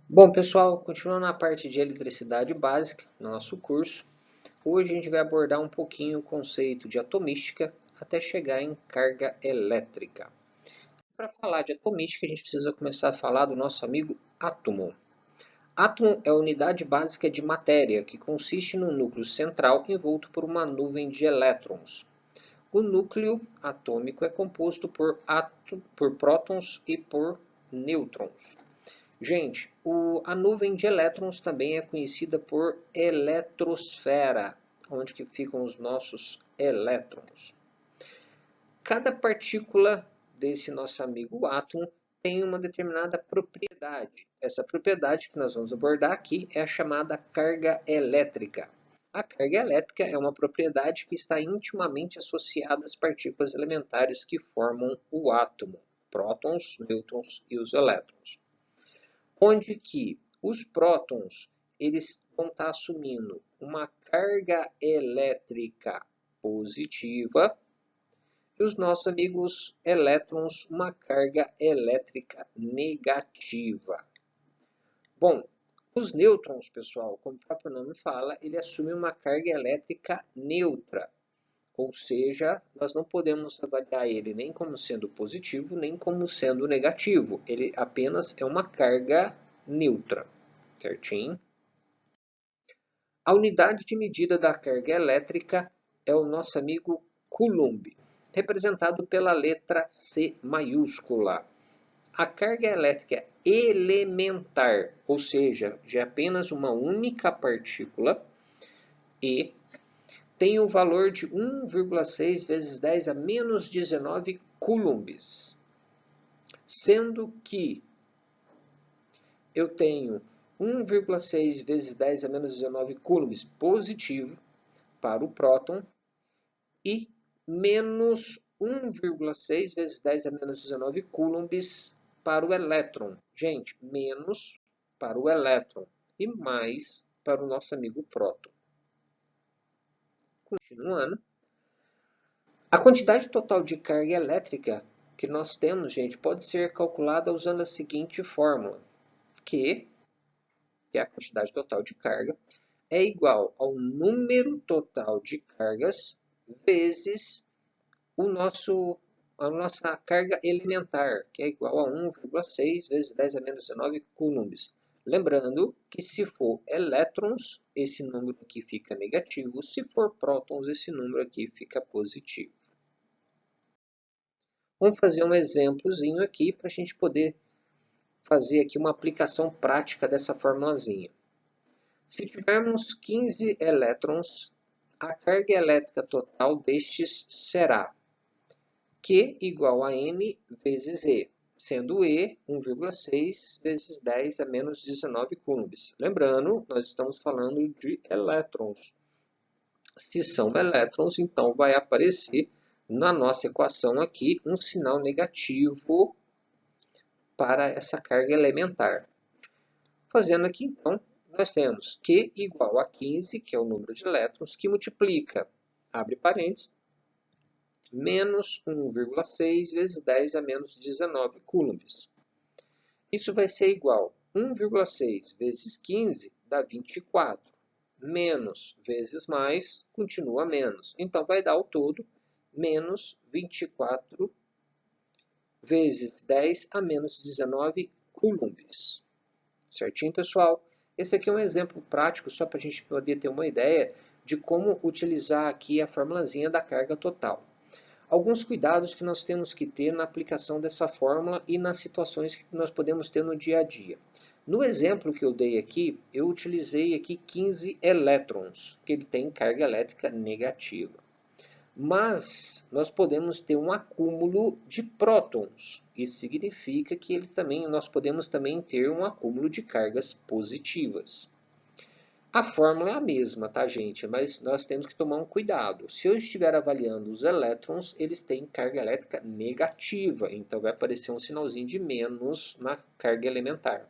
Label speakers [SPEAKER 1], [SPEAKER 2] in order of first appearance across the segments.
[SPEAKER 1] Bom, pessoal, continuando na parte de eletricidade básica, no nosso curso, hoje a gente vai abordar um pouquinho o conceito de atomística até chegar em carga elétrica. Para falar de atomística, a gente precisa começar a falar do nosso amigo átomo. Átomo é a unidade básica de matéria, que consiste num núcleo central envolto por uma nuvem de elétrons. O núcleo atômico é composto por prótons e por nêutrons. Gente, a nuvem de elétrons também é conhecida por eletrosfera, onde que ficam os nossos elétrons. Cada partícula desse nosso amigo átomo tem uma determinada propriedade. Essa propriedade que nós vamos abordar aqui é a chamada carga elétrica. A carga elétrica é uma propriedade que está intimamente associada às partículas elementares que formam o átomo, prótons, nêutrons e os elétrons, onde que os prótons eles vão estar assumindo uma carga elétrica positiva e os nossos amigos elétrons uma carga elétrica negativa. Bom, os nêutrons, pessoal, como o próprio nome fala, ele assume uma carga elétrica neutra, ou seja, nós não podemos avaliar ele nem como sendo positivo, nem como sendo negativo. Ele apenas é uma carga neutra, certinho? A unidade de medida da carga elétrica é o nosso amigo Coulomb, representado pela letra C maiúscula. A carga elétrica elementar, ou seja, de apenas uma única partícula, E, tem o valor de 1,6 vezes 10 a menos 19 coulombs, sendo que eu tenho 1,6 vezes 10 a menos 19 coulombs positivo para o próton e menos 1,6 vezes 10 a menos 19 coulombs para o elétron. Gente, menos para o elétron e mais para o nosso amigo próton. Continuando. A quantidade total de carga elétrica que nós temos, gente, pode ser calculada usando a seguinte fórmula, que é a quantidade total de carga, é igual ao número total de cargas vezes a nossa carga elementar, que é igual a 1,6 vezes 10 a menos 19 coulombs. Lembrando que se for elétrons, esse número aqui fica negativo, se for prótons, esse número aqui fica positivo. Vamos fazer um exemplozinho aqui para a gente poder fazer aqui uma aplicação prática dessa formulazinha. Se tivermos 15 elétrons, a carga elétrica total destes será Q igual a N vezes E, sendo E 1,6 vezes 10 a menos 19 coulombs. Lembrando, nós estamos falando de elétrons. Se são elétrons, então vai aparecer na nossa equação aqui um sinal negativo para essa carga elementar. Fazendo aqui, então, nós temos Q igual a 15, que é o número de elétrons, que multiplica, abre parênteses, menos 1,6 vezes 10 a menos 19 coulombs. Isso vai ser igual a 1,6 vezes 15 dá 24. Menos vezes mais continua menos. Então, vai dar ao todo menos 24 vezes 10 a menos 19 coulombs. Certinho, pessoal? Esse aqui é um exemplo prático, só para a gente poder ter uma ideia de como utilizar aqui a formulazinha da carga total. Alguns cuidados que nós temos que ter na aplicação dessa fórmula e nas situações que nós podemos ter no dia a dia. No exemplo que eu dei aqui, eu utilizei aqui 15 elétrons, que ele tem carga elétrica negativa. Mas nós podemos ter um acúmulo de prótons. Isso significa que nós podemos também ter um acúmulo de cargas positivas. A fórmula é a mesma, tá, gente? Mas nós temos que tomar um cuidado. Se eu estiver avaliando os elétrons, eles têm carga elétrica negativa, então vai aparecer um sinalzinho de menos na carga elementar.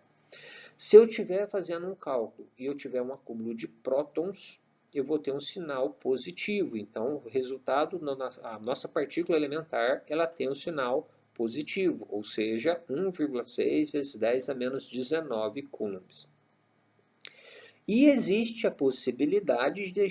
[SPEAKER 1] Se eu estiver fazendo um cálculo e eu tiver um acúmulo de prótons, eu vou ter um sinal positivo. Então, o resultado, a nossa partícula elementar, ela tem um sinal positivo, ou seja, 1,6 vezes 10 a menos 19 coulombs. E existe a possibilidade de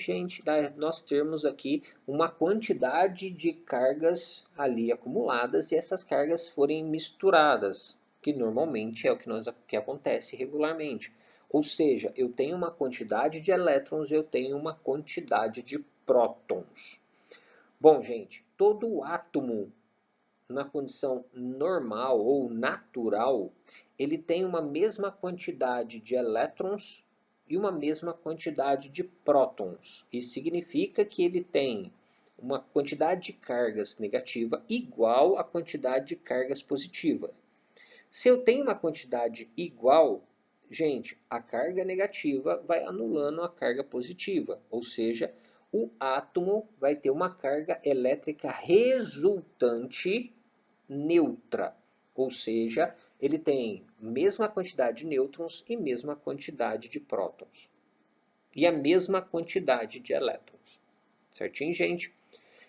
[SPEAKER 1] nós termos aqui uma quantidade de cargas ali acumuladas e essas cargas forem misturadas, que normalmente é o que acontece regularmente. Ou seja, eu tenho uma quantidade de elétrons, eu tenho uma quantidade de prótons. Bom, gente, todo átomo na condição normal ou natural, ele tem uma mesma quantidade de elétrons e uma mesma quantidade de prótons. Isso significa que ele tem uma quantidade de cargas negativa igual à quantidade de cargas positivas. Se eu tenho uma quantidade igual, gente, a carga negativa vai anulando a carga positiva, ou seja, o átomo vai ter uma carga elétrica resultante neutra, ou seja, ele tem mesma quantidade de nêutrons e mesma quantidade de prótons. E a mesma quantidade de elétrons. Certinho, gente?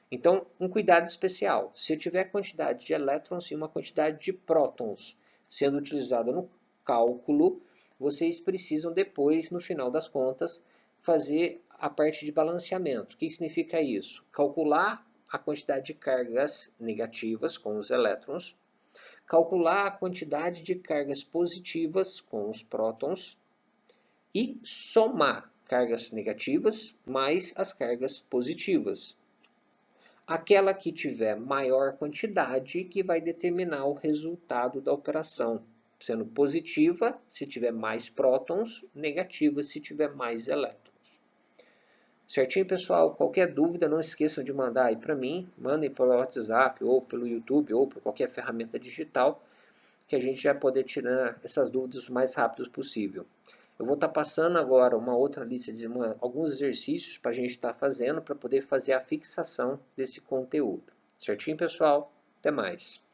[SPEAKER 1] Então, um cuidado especial. Se eu tiver quantidade de elétrons e uma quantidade de prótons sendo utilizada no cálculo, vocês precisam depois, no final das contas, fazer a parte de balanceamento. O que significa isso? Calcular a quantidade de cargas negativas com os elétrons, calcular a quantidade de cargas positivas com os prótons e somar cargas negativas mais as cargas positivas. Aquela que tiver maior quantidade que vai determinar o resultado da operação, sendo positiva se tiver mais prótons, negativa se tiver mais elétrons. Certinho, pessoal? Qualquer dúvida, não esqueçam de mandar aí para mim. Mandem pelo WhatsApp, ou pelo YouTube, ou por qualquer ferramenta digital, que a gente vai poder tirar essas dúvidas o mais rápido possível. Eu vou estar passando agora uma outra lista de alguns exercícios para a gente estar fazendo para poder fazer a fixação desse conteúdo. Certinho, pessoal? Até mais!